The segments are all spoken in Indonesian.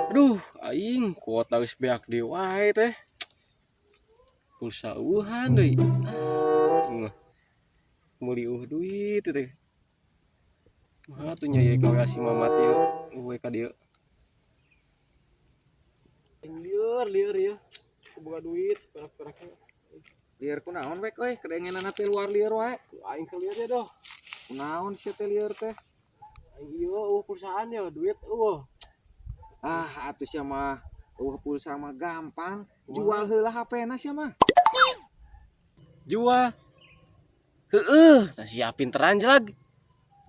Aduh, aing kuota geus beak deui wae teh. Pulsa eueuhan deui. Meuli duit teh. Mah tuh nya ye kawe si mamat ieu, we ka dieu. Lieur ya. Boga duit perak-perakna. Lieur kunaon wek euy, kedengenan teh luar lieur wae. Aing ke lieur ya doh. Kunaon sia teh lieur teh? Aing ieu perusahaan ya duit eueuh. Ah, atuh sia mah pulsa mah gampang. Jual heula HP-na sia mah. Jual. Heeh, siapin teran jelag.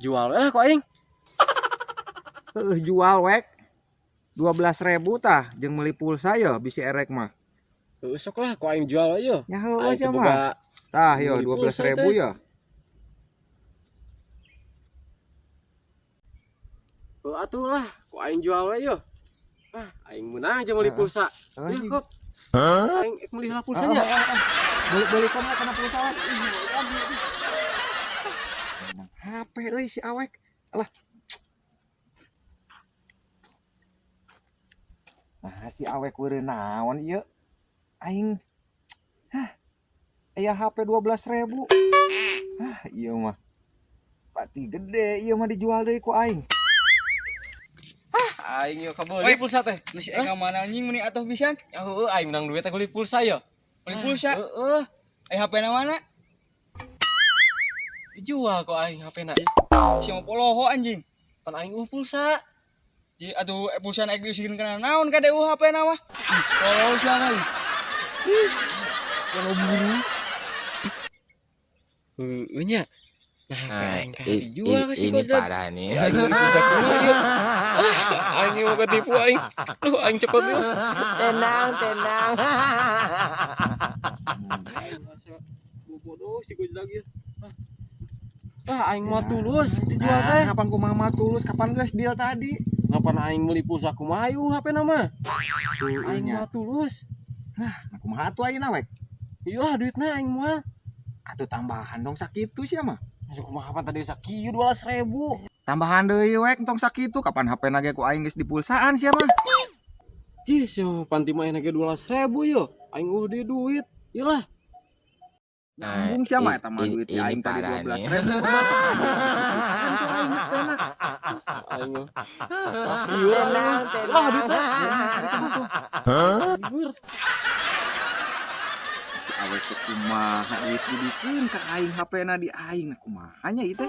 Jual lah ku aing. Jual wek. 12.000 tah jeung meuli pulsa ya bisi erek mah. Heuh sok lah ku aing jual ayo. Ya heueuh sia mah. Tah yo 12.000 ya. Heuh atuh lah ku aing jual we yo. Ah, aing meunang aja meuli pulsa. Ieu kop. Aing meuli heula pulsanya. Beli kana pulsa wek. HP euy si awek. Alah. Nah, si awek weureun naon ieu? Aing aya HP 12.000. Ieu mah pati gede ieu mah dijual deui ku aing. Aing yo kabeuli pulsa teh. Geus eka mana anjing meni atuh pisan? Ya heueuh aing menang duit teh beli pulsa yo. Beli pulsa. Heeh. HP-na mana? Dijual kok aing HP-na. Si mah poloho anjing. Pan aing pulsa. Ji atuh pulsa naik diusirin kana naon ka deu HP-na mah? Poloho sia mah. Kalau buru. Heueuh nya. Nah, aing ka dijual ka si Gojek. Ini parah nih. Aing bisa kumaha ieu. Aing mau ketipu aing. Duh aing cepet yeuh. Tenang. Bodoh si Gojek ieu. Aing mah tulus dijual teh. Kapan kumaha mah tulus? Kapan geus deal tadi? Kapan aing meuli pulsa kumaha ieu HP-na mah? Aing mah tulus. Nah, kumaha atuh ayeuna wek? Iyalah duitna aing mah. Atuh tambahan dong sakitu sia mah. Masuk kumaha pan tadi sakieu 12.000. Tambahan deui wek tong sakitu kapan HP na ge ku aing geus di pulsaan sia mah. Jis yo panti mah ge 12.000 yo. Aing di duit. Iyalah. Nyambung sia mah eta mah duit di aing tadi 12.000 kumaha. Aing. Iya. Lah duitnya. Hah? Si awet teh kumaha duit dibikeun ka aing HP na di aing kumaha nya ieu teh.